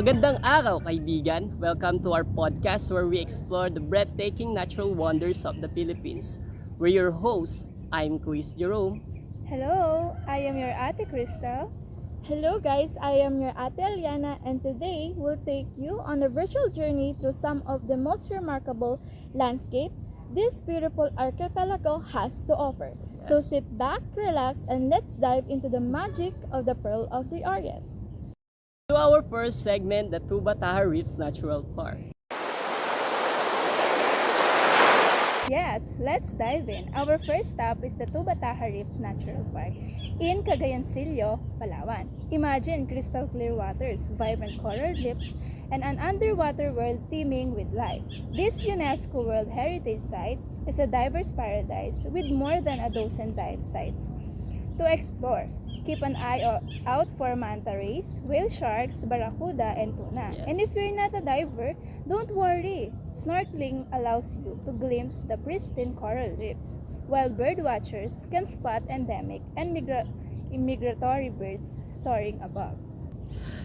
Magandang araw, kaibigan. Welcome to our podcast where we explore the breathtaking natural wonders of the Philippines. We're your hosts. I'm Chris Jerome. Hello, I am your Ate Crystal. Hello guys, I am your Ate Eliana and today we'll take you on a virtual journey through some of the most remarkable landscape this beautiful archipelago has to offer. So Yes. sit back, relax, and let's dive into the magic of the Pearl of the Orient. To our first segment, the Tubataha Reefs Natural Park. Yes, let's dive in. Our first stop is the Tubataha Reefs Natural Park in Cagayancillo, Palawan. Imagine crystal clear waters, vibrant coral reefs, and an underwater world teeming with life. This UNESCO World Heritage Site is a diverse paradise with more than a dozen dive sites to explore. Keep an eye out for manta rays, whale sharks, barracuda, and tuna. Yes. And if you're not a diver, don't worry. Snorkeling allows you to glimpse the pristine coral reefs, while bird watchers can spot endemic and migratory birds soaring above.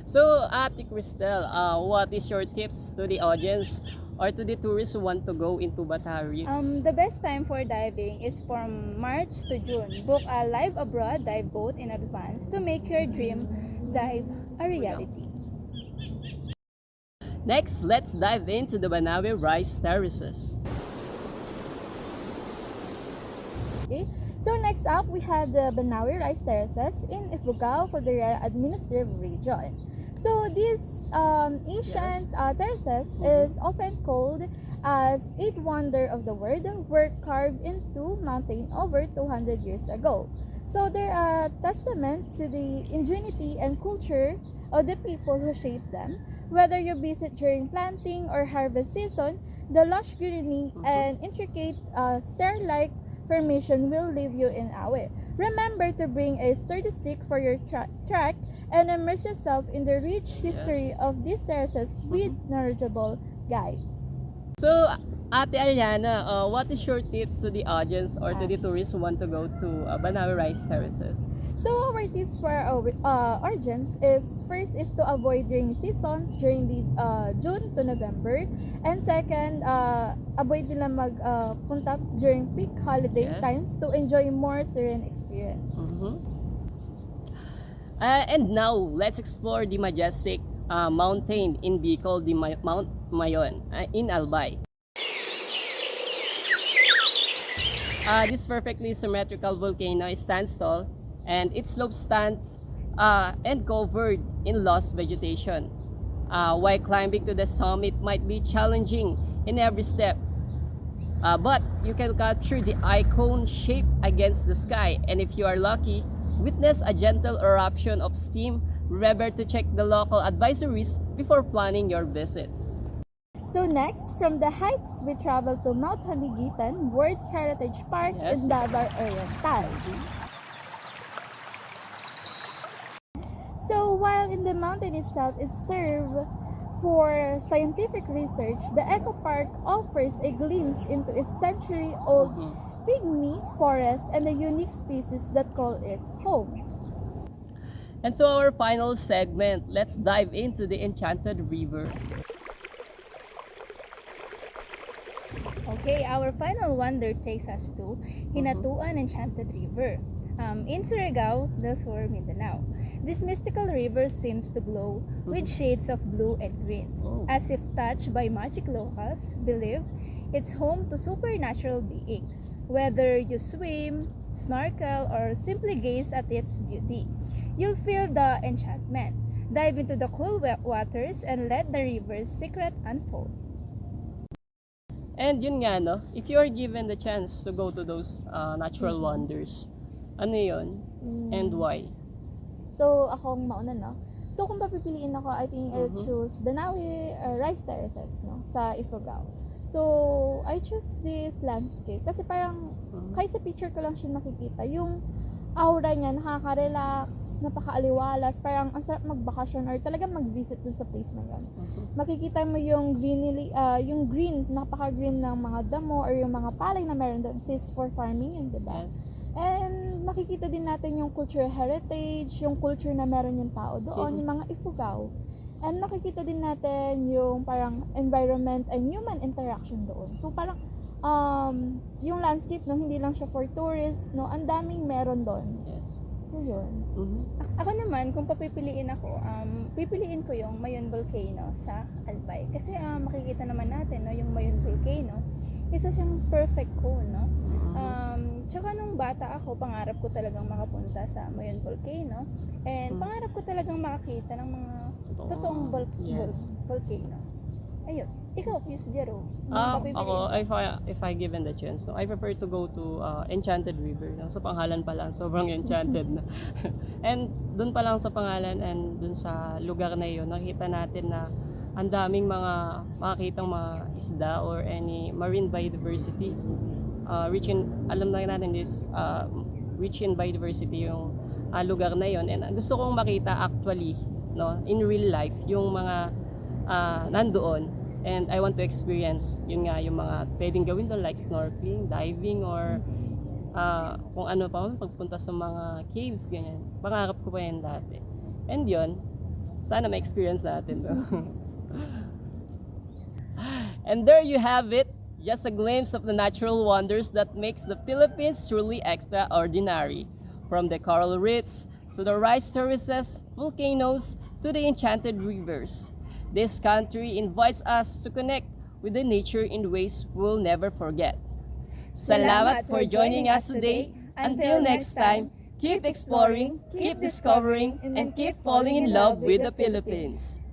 So, Ate Cristel, what is your tips to the audience or to the tourists who want to go into Tubataha Reefs? The best time for diving is from March to June. Book a live abroad dive boat in advance to make your dream dive a reality. Next, let's dive into the Banawe Rice Terraces. Okay, so next up we have the Banawe Rice Terraces in Ifugao, Cordillera Administrative Region. So these ancient terraces is often called as eighth wonder of the world, were carved into mountain over 200 years ago. So they're a testament to the ingenuity and culture of the people who shaped them. Whether you visit during planting or harvest season, the lush greenery and intricate stair-like formation will leave you in awe. Remember to bring a sturdy stick for your track and immerse yourself in the rich history of these terraces with knowledgeable guide. So, Ate Aliana, what is your tips to the audience or to the tourists who want to go to Banawe Rice Terraces? So our tips for our audience is first is to avoid rainy seasons during the June to November, and second, avoid nila punta during peak holiday Yes. times to enjoy more serene experience. And now, let's explore the majestic mountain in Bicol, the Mount Mayon in Albay. This perfectly symmetrical volcano stands tall and its slope stands and covered in lush vegetation. While climbing to the summit might be challenging in every step, but you can capture the icon shape against the sky, and if you are lucky, witness a gentle eruption of steam. Remember to check the local advisories before planning your visit. So next, from the heights we travel to Mount Haligitan World Heritage Park Yes. in Davao Oriental. So while in the mountain itself is served for scientific research, the Eco Park offers a glimpse into its century-old pygmy forest and the unique species that call it home. And to our final segment, let's dive into the Enchanted River. Okay, our final wonder takes us to Hinatuan Enchanted River in Surigao del Sur, Mindanao. This mystical river seems to glow with shades of blue and green. Oh. As if touched by magic, locals believe it's home to supernatural beings. Whether you swim, snorkel, or simply gaze at its beauty, you'll feel the enchantment. Dive into the cool waters and let the river's secret unfold. And yun nga, no, if you are given the chance to go to those natural wonders, ano yun? And why? So akong mauna, no? So kung papipiliin ako, I think I'll choose Banawe Rice Terraces, no? Sa Ifugao. So I choose this landscape kasi parang kahit sa picture ko lang siya makikita, yung aura niya nakaka-relax, napaka-aliwalas, parang ang sarap magbakasyon or talagang mag-visit dun sa place na yun. Makikita mo yung greenery, yung green, napaka-green ng mga damo or yung mga palay na meron doon, since for farming yun, diba? Yes. And makikita din natin yung cultural heritage, yung culture na meron yung tao doon, yung mga Ifugao. And makikita din natin yung parang environment and human interaction doon. So parang yung landscape, no, hindi lang siya for tourists, no, ang daming meron doon. Yes. So yun. Mhm. Ako naman, kung papipiliin ako, pipiliin ko yung Mayon Volcano sa Albay. Kasi makikita naman natin, no, yung Mayon Volcano, isa siyang perfect cone, no? Tsaka nung bata ako, pangarap ko talagang makapunta sa Mayon Volcano. And pangarap ko talagang makakita ng mga totoong Yes. volcano. Ayun. Ikaw, Miss Jero, Ako, if I given the chance, no, I prefer to go to Enchanted River. No? Sa pangalan pa lang, sobrang enchanted na. And dun pa lang sa pangalan and dun sa lugar na yun, nakita natin na ang daming makakitang mga isda or any marine biodiversity. Alam na natin this, rich in biodiversity yung lugar na yun. And gusto kong makita actually, no, in real life, yung mga nandoon. And I want to experience yun nga yung mga pwedeng gawin doon like snorkeling, diving, or kung ano pa, pagpunta sa mga caves, ganyan. Pangarap ko pa yan dati. And yun, sana ma-experience natin to. And there you have it, just a glimpse of the natural wonders that makes the Philippines truly extraordinary. From the coral reefs, to the rice terraces, volcanoes, to the enchanted rivers. This country invites us to connect with the nature in ways we'll never forget. Salamat for joining us today. Until next time, keep exploring, keep discovering, and keep falling in love with the Philippines.